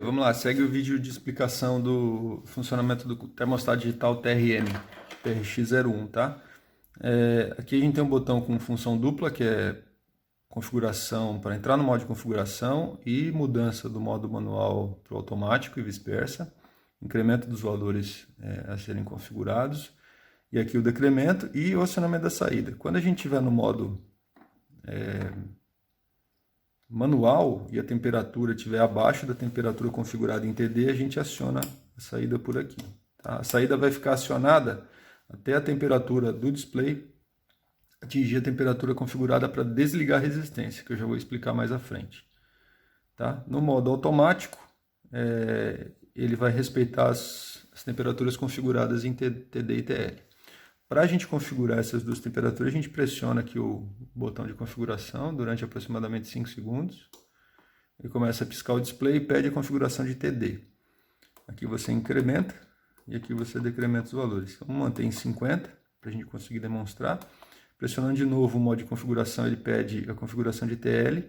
Vamos lá, segue o vídeo de explicação do funcionamento do termostato digital TRM, TRX01, tá? Aqui a gente tem um botão com função dupla, que é configuração para entrar no modo de configuração e mudança do modo manual para o automático e vice-versa, incremento dos valores a serem configurados, e aqui o decremento e o acionamento da saída. Quando a gente estiver no modo manual e a temperatura estiver abaixo da temperatura configurada em TD, a gente aciona a saída por aqui. Tá? A saída vai ficar acionada até a temperatura do display atingir a temperatura configurada para desligar a resistência, que eu já vou explicar mais à frente. Tá? No modo automático, ele vai respeitar as temperaturas configuradas em TD e TL. Para a gente configurar essas duas temperaturas, a gente pressiona aqui o botão de configuração durante aproximadamente 5 segundos. Ele começa a piscar o display e pede a configuração de TD. Aqui você incrementa e aqui você decrementa os valores. Vamos manter em 50 para a gente conseguir demonstrar. Pressionando de novo o modo de configuração, ele pede a configuração de TL.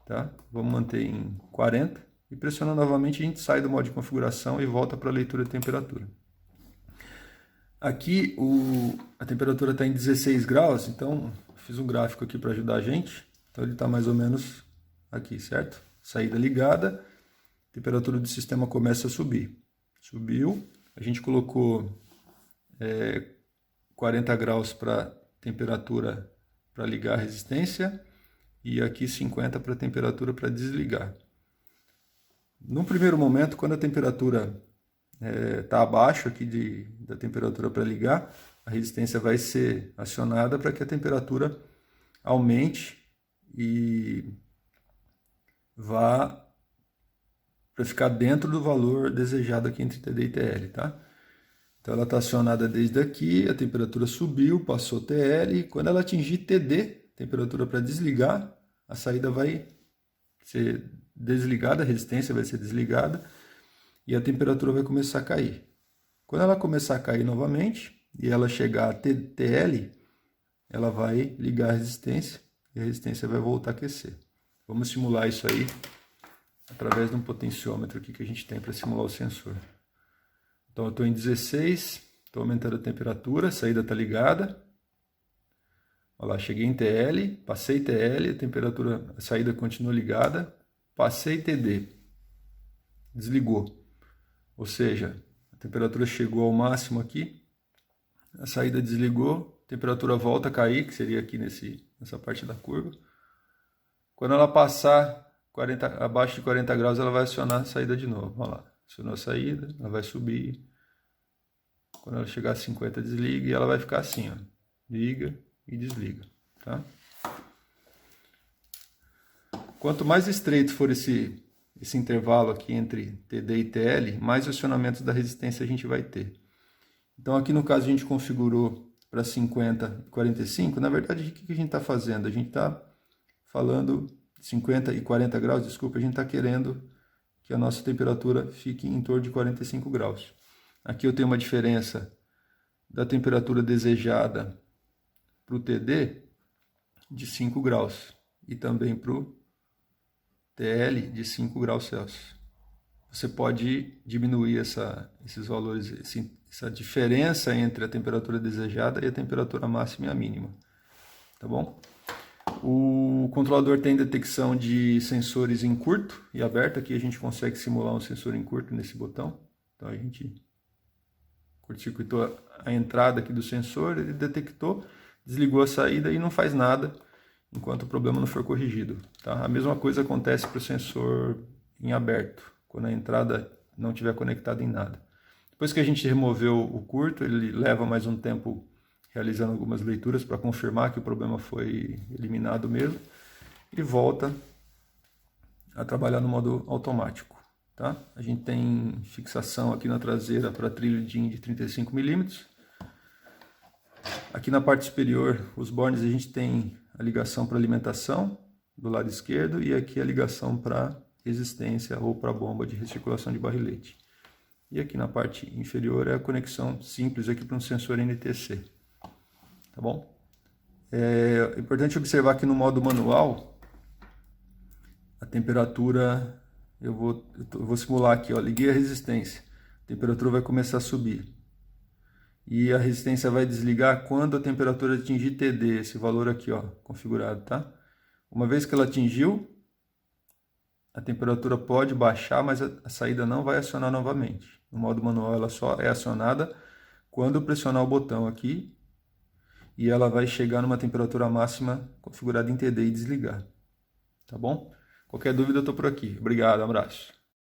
Tá? Vamos manter em 40. E pressionando novamente, a gente sai do modo de configuração e volta para a leitura de temperatura. Aqui a temperatura está em 16 graus, então fiz um gráfico aqui para ajudar a gente. Então ele está mais ou menos aqui, certo? Saída ligada, temperatura do sistema começa a subir. Subiu, a gente colocou 40 graus para temperatura para ligar a resistência e aqui 50 para temperatura para desligar. No primeiro momento, quando a temperatura está abaixo aqui da temperatura para ligar, a resistência vai ser acionada para que a temperatura aumente e vá para ficar dentro do valor desejado aqui entre TD e TL, tá? Então ela está acionada desde aqui, a temperatura subiu, passou TL, e quando ela atingir TD, temperatura para desligar, a saída vai ser desligada, a resistência vai ser desligada, e a temperatura vai começar a cair. Quando ela começar a cair novamente, e ela chegar a TL, ela vai ligar a resistência, e a resistência vai voltar a aquecer. Vamos simular isso aí, através de um potenciômetro aqui que a gente tem para simular o sensor. Então eu estou em 16, estou aumentando a temperatura, a saída está ligada. Olha lá, cheguei em TL, passei TL, a saída continua ligada, passei TD, desligou. Ou seja, a temperatura chegou ao máximo aqui, a saída desligou, a temperatura volta a cair, que seria aqui nessa parte da curva. Quando ela passar abaixo de 40 graus, ela vai acionar a saída de novo. Olha lá, acionou a saída, ela vai subir. Quando ela chegar a 50, desliga e ela vai ficar assim, ó, liga e desliga. Tá? Quanto mais estreito for esse intervalo aqui entre TD e TL, mais acionamentos da resistência a gente vai ter. Então aqui no caso a gente configurou para 50 e 45, na verdade o que a gente está fazendo? A gente está falando 50 e 40 graus, desculpa, a gente está querendo que a nossa temperatura fique em torno de 45 graus. Aqui eu tenho uma diferença da temperatura desejada para o TD de 5 graus e também para o TL de 5 graus Celsius. Você pode diminuir esses valores, essa diferença entre a temperatura desejada e a temperatura máxima e a mínima. Tá bom? O controlador tem detecção de sensores em curto e aberto. Aqui a gente consegue simular um sensor em curto nesse botão. Então a gente curto-circuitou a entrada aqui do sensor, ele detectou, desligou a saída e não faz nada enquanto o problema não for corrigido. Tá? A mesma coisa acontece para o sensor em aberto, quando a entrada não estiver conectada em nada. Depois que a gente removeu o curto, ele leva mais um tempo realizando algumas leituras para confirmar que o problema foi eliminado mesmo e volta a trabalhar no modo automático. Tá? A gente tem fixação aqui na traseira para trilho DIN de 35 mm. Aqui na parte superior, os bornes, a gente tem a ligação para alimentação do lado esquerdo e aqui a ligação para resistência ou para bomba de recirculação de barrilete. E aqui na parte inferior é a conexão simples aqui para um sensor NTC. Tá bom? É importante observar que no modo manual a temperatura eu vou simular aqui, ó, liguei a resistência, a temperatura vai começar a subir. E a resistência vai desligar quando a temperatura atingir TD, esse valor aqui, ó, configurado, tá? Uma vez que ela atingiu, a temperatura pode baixar, mas a saída não vai acionar novamente. No modo manual, ela só é acionada quando eu pressionar o botão aqui e ela vai chegar numa temperatura máxima configurada em TD e desligar. Tá bom? Qualquer dúvida, eu estou por aqui. Obrigado, abraço.